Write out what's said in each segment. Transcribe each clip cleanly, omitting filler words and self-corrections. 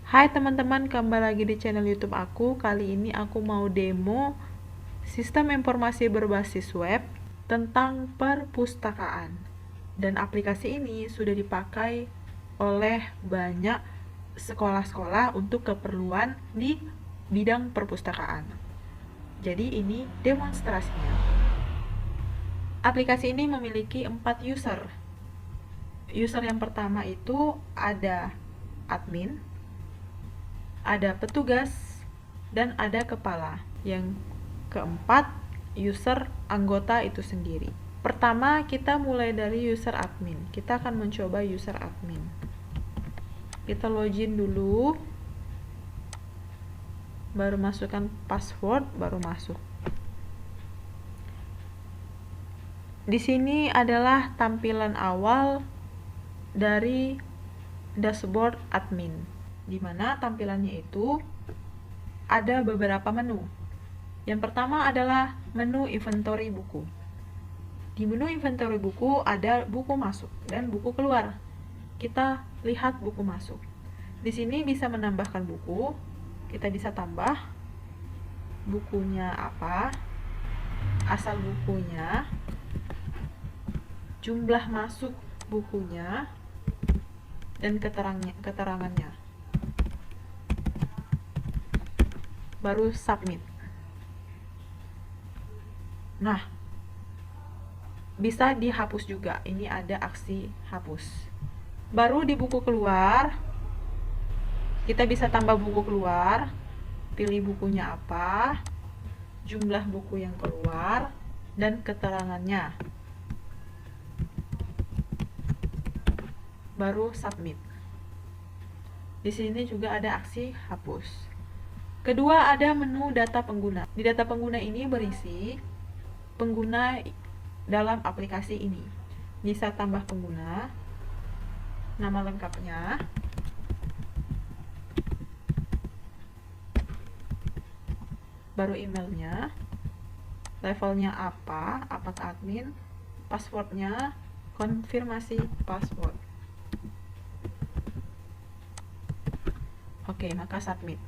Hai teman-teman, kembali lagi di channel YouTube aku. Kali ini aku mau demo sistem informasi berbasis web tentang perpustakaan. Dan aplikasi ini sudah dipakai oleh banyak sekolah-sekolah untuk keperluan di bidang perpustakaan. Jadi ini demonstrasinya. Aplikasi ini memiliki 4 user. User yang pertama itu ada admin, ada petugas, dan ada kepala. Yang keempat, user anggota itu sendiri. Pertama, kita mulai dari user admin. Kita akan mencoba user admin. Kita login dulu, baru masukkan password, baru masuk. Di sini adalah tampilan awal dari dashboard admin, di mana tampilannya itu ada beberapa menu. Yang pertama adalah menu inventory buku. Di menu inventory buku ada buku masuk dan buku keluar. Kita lihat buku masuk. Di sini bisa menambahkan buku. Kita bisa tambah bukunya apa, asal bukunya, jumlah masuk bukunya, dan keterangannya. Baru submit. Nah, bisa dihapus juga. Ini ada aksi hapus. Baru di buku keluar, kita bisa tambah buku keluar, pilih bukunya apa, jumlah buku yang keluar, dan keterangannya. Baru submit. Di sini juga ada aksi hapus. Kedua, ada menu data pengguna. Di data pengguna ini berisi pengguna dalam aplikasi ini. Bisa tambah pengguna, nama lengkapnya, baru emailnya, levelnya apa, apakah admin, passwordnya, konfirmasi password. Oke, maka submit.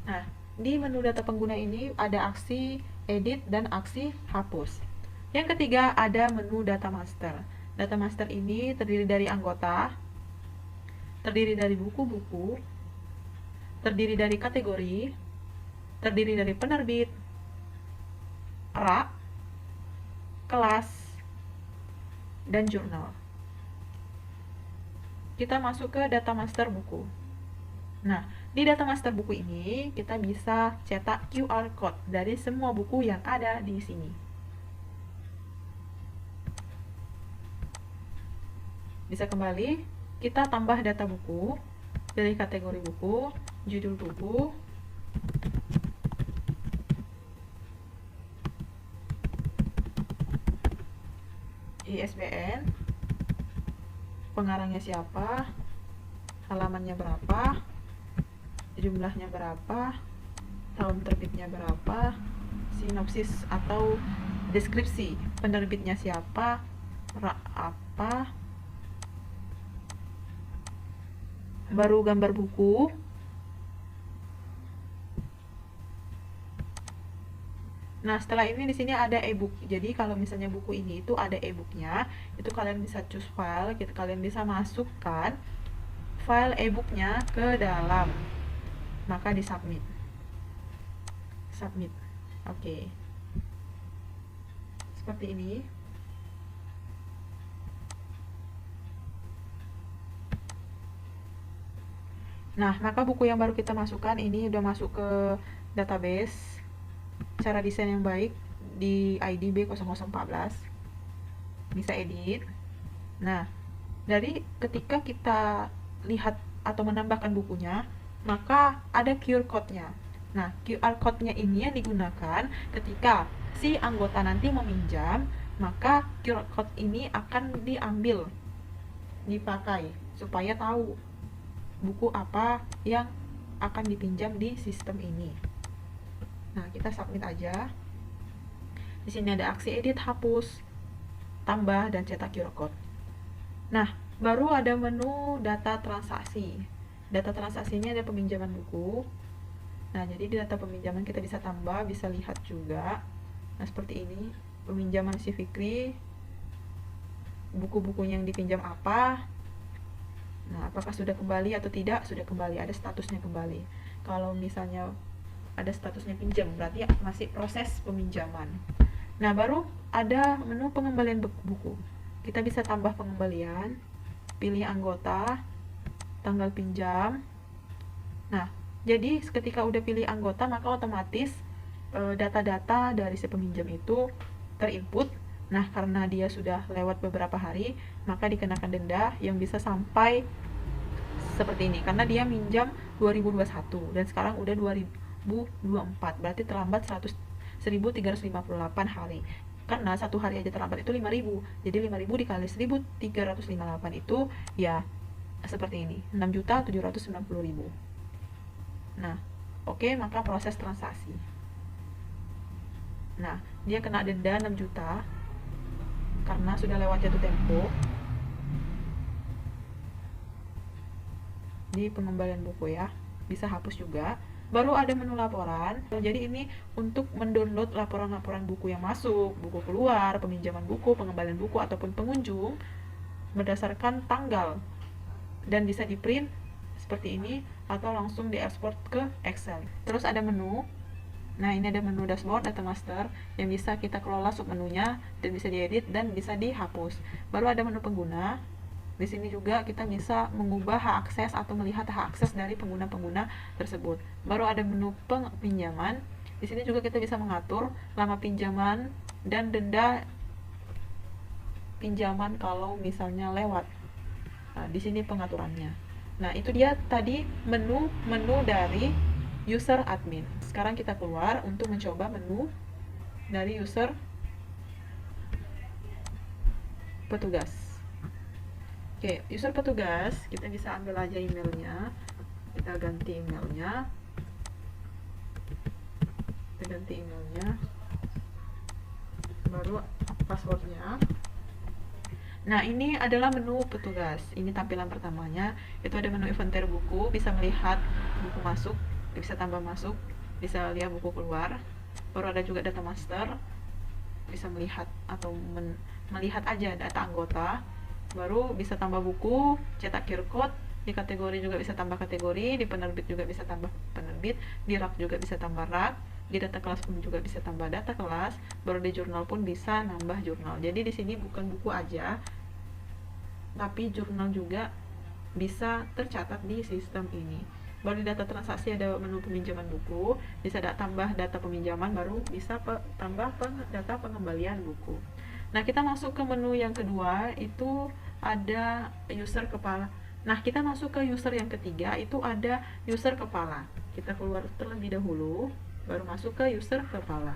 Nah, di menu data pengguna ini ada aksi edit dan aksi hapus. Yang ketiga ada menu data master. Data master ini terdiri dari anggota, terdiri dari buku-buku, terdiri dari kategori, terdiri dari penerbit, rak, kelas, dan jurnal. Kita masuk ke data master buku. Nah, di data master buku ini kita bisa cetak QR code dari semua buku yang ada di sini. Bisa kembali, kita tambah data buku, pilih kategori buku, judul buku, ISBN, pengarangnya siapa, halamannya berapa, jumlahnya berapa, tahun terbitnya berapa, sinopsis atau deskripsi penerbitnya siapa, rak apa, baru gambar buku. Nah, setelah ini di sini ada ebook. Jadi kalau misalnya buku ini itu ada ebooknya, itu kalian bisa choose file, kalian bisa masukkan file ebooknya ke dalam, maka di submit. Submit. Oke. Seperti ini. Nah, maka buku yang baru kita masukkan ini udah masuk ke database. Cara desain yang baik di ID B0014. Bisa edit. Nah, dari ketika kita lihat atau menambahkan bukunya, maka ada QR code-nya. Nah, QR code-nya ini yang digunakan ketika si anggota nanti meminjam, maka QR code ini akan diambil, dipakai, supaya tahu buku apa yang akan dipinjam di sistem ini. Nah, kita submit aja. Di sini ada aksi edit, hapus, tambah, dan cetak QR code. Nah, baru ada menu data transaksi. data transaksinya ada peminjaman buku. Nah, jadi di data peminjaman kita bisa tambah, bisa lihat juga. Nah, seperti ini, peminjaman si Fikri, buku-buku yang dipinjam apa. Nah, apakah sudah kembali atau tidak? Sudah kembali, ada statusnya kembali. Kalau misalnya ada statusnya pinjam, berarti masih proses peminjaman. Nah, baru ada menu pengembalian buku. Kita bisa tambah pengembalian, pilih anggota, tanggal pinjam. Nah, jadi ketika udah pilih anggota, maka otomatis data-data dari si peminjam itu terinput. Nah, karena dia sudah lewat beberapa hari, maka dikenakan denda yang bisa sampai seperti ini. Karena dia minjam 2021 dan sekarang udah 2024, berarti terlambat 1358 hari. Karena satu hari aja terlambat itu 5.000. Jadi 5.000 dikali 1358 itu ya seperti ini, 6.790.000. Nah, oke, maka proses transaksi. Nah, dia kena denda 6 juta karena sudah lewat jatuh tempo di pengembalian buku ya. Bisa hapus juga. Baru ada menu laporan. Jadi ini untuk mendownload laporan-laporan buku yang masuk, buku keluar, peminjaman buku, pengembalian buku ataupun pengunjung berdasarkan tanggal, dan bisa di print seperti ini atau langsung diekspor ke Excel. Terus ada menu. Nah, ini ada menu dashboard data master yang bisa kita kelola submenunya dan bisa diedit dan bisa dihapus. Baru ada menu pengguna. Di sini juga kita bisa mengubah hak akses atau melihat hak akses dari pengguna-pengguna tersebut. Baru ada menu pinjaman. Di sini juga kita bisa mengatur lama pinjaman dan denda pinjaman kalau misalnya lewat. Nah, di sini pengaturannya. Nah, itu dia tadi menu dari user admin. Sekarang kita keluar untuk mencoba menu dari user petugas. Oke, user petugas, kita bisa ambil aja emailnya. Kita ganti emailnya. Baru passwordnya. Nah, ini adalah menu petugas. Ini tampilan pertamanya. Itu ada menu inventory buku, bisa melihat buku masuk, bisa tambah masuk, bisa lihat buku keluar. Baru ada juga data master, bisa melihat atau melihat aja data anggota. Baru bisa tambah buku, cetak QR code, di kategori juga bisa tambah kategori, di penerbit juga bisa tambah penerbit, di rak juga bisa tambah rak, di data kelas pun juga bisa tambah data kelas, baru di jurnal pun bisa nambah jurnal. Jadi di sini bukan buku aja, tapi jurnal juga bisa tercatat di sistem ini. Baru di data transaksi ada menu peminjaman buku, bisa tambah data peminjaman, baru bisa tambah data pengembalian buku. Nah, kita masuk ke menu yang kedua, itu ada user kepala. Nah, kita masuk ke user yang ketiga, itu ada user kepala. Kita keluar terlebih dahulu, baru masuk ke user kepala.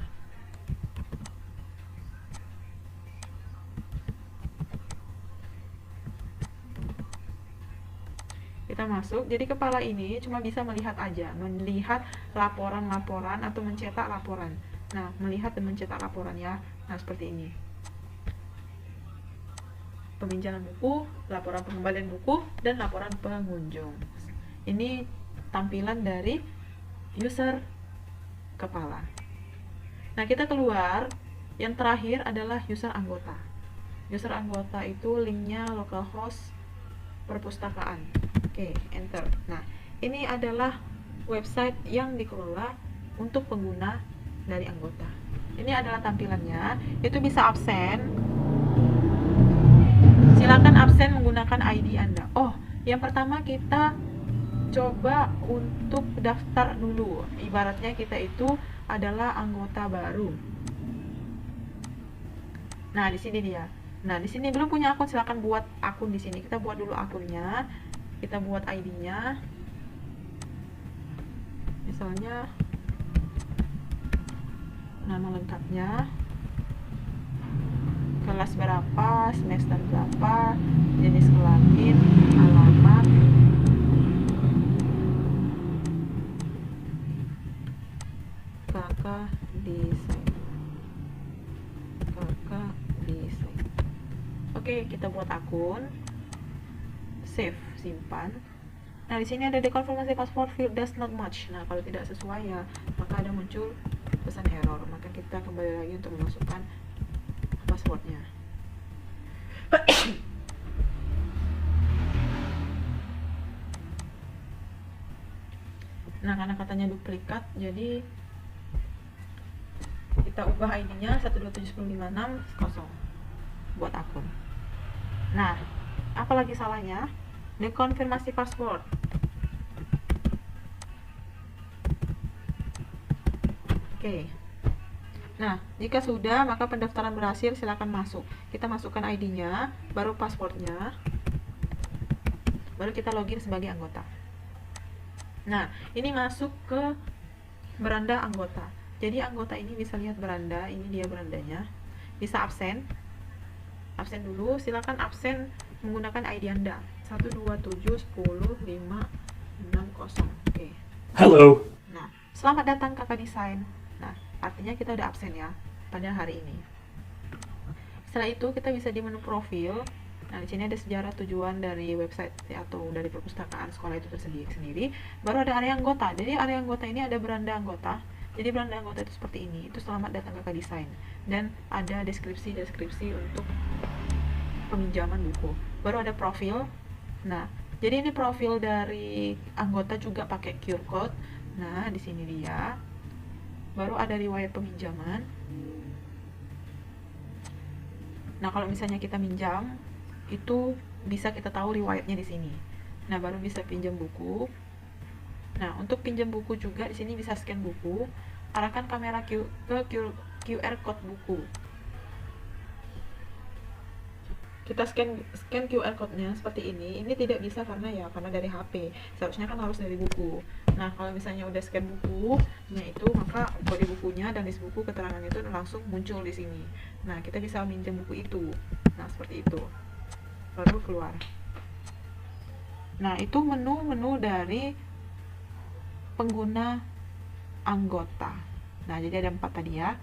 Kita masuk, jadi kepala ini cuma bisa melihat aja, melihat laporan-laporan atau mencetak laporan. Nah, melihat dan mencetak laporan ya. Nah, seperti ini. Peminjaman buku, laporan pengembalian buku, dan laporan pengunjung. Ini tampilan dari user kepala. Nah, kita keluar. Yang terakhir adalah user anggota. User anggota itu linknya localhost perpustakaan. Oke, enter. Nah, ini adalah website yang dikelola untuk pengguna dari anggota. Ini adalah tampilannya. Itu bisa absen. Silakan absen menggunakan ID Anda. Oh, yang pertama kita coba untuk daftar dulu. Ibaratnya kita itu adalah anggota baru. Nah, di sini dia. Nah, di sini belum punya akun, silakan buat akun di sini. Kita buat dulu akunnya. Kita buat ID-nya. Misalnya nama lengkapnya, kelas berapa, semester berapa, jenis kelamin, alamat, kakak desain. Oke, kita buat akun, save, simpan. Nah, di sini ada dekonfirmasi password field does not match. Nah, kalau tidak sesuai ya, maka ada muncul pesan error. Maka kita kembali lagi untuk memasukkan passwordnya. Nah, karena katanya duplikat, jadi kita ubah ID-nya 127.1056 buat akun. Nah, apalagi salahnya? Dekonfirmasi password. Oke. Nah, jika sudah, maka pendaftaran berhasil, silakan masuk. Kita masukkan ID-nya, baru passwordnya, baru kita login sebagai anggota. Nah, ini masuk ke beranda anggota. Jadi anggota ini bisa lihat beranda, ini dia berandanya. Bisa absen. Absen dulu, silakan absen menggunakan ID Anda. 127105660. Oke. Halo. Nah, selamat datang Kakak Desain. Nah, artinya kita udah absen ya pada hari ini. Setelah itu kita bisa di menu profil. Nah, di sini ada sejarah tujuan dari website atau dari perpustakaan sekolah itu sendiri. Baru ada area anggota. Jadi area anggota ini ada beranda anggota. Jadi beranda anggota itu seperti ini. Itu selamat datang Kakak Desain. Dan ada deskripsi untuk peminjaman buku. Baru ada profil. Nah, jadi ini profil dari anggota juga pakai QR code. Nah, di sini dia. Baru ada riwayat peminjaman. Nah, kalau misalnya kita minjam, itu bisa kita tahu riwayatnya di sini. Nah, baru bisa pinjam buku. Nah, untuk pinjam buku juga di sini bisa scan buku, arahkan kamera ke QR code buku. Kita scan QR code-nya seperti ini. Ini tidak bisa karena dari HP. Seharusnya kan harus dari buku. Nah, kalau misalnya udah scan bukunya itu, maka kode bukunya dan list buku keterangan itu langsung muncul di sini. Nah, kita bisa minjem buku itu. Nah, seperti itu. Baru keluar. Nah, itu menu dari pengguna anggota. Nah, jadi ada 4 tadi ya.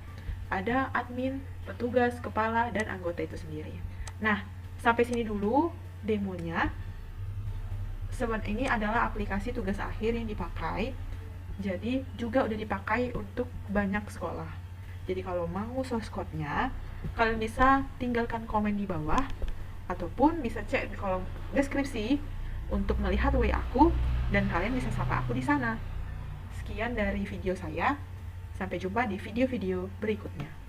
Ada admin, petugas, kepala, dan anggota itu sendiri. Nah, sampai sini dulu demonya. Sebenarnya ini adalah aplikasi tugas akhir yang dipakai. Jadi juga udah dipakai untuk banyak sekolah. Jadi kalau mau source code-nya, kalian bisa tinggalkan komen di bawah ataupun bisa cek di kolom deskripsi untuk melihat WA aku dan kalian bisa sapa aku di sana. Sekian dari video saya. Sampai jumpa di video-video berikutnya.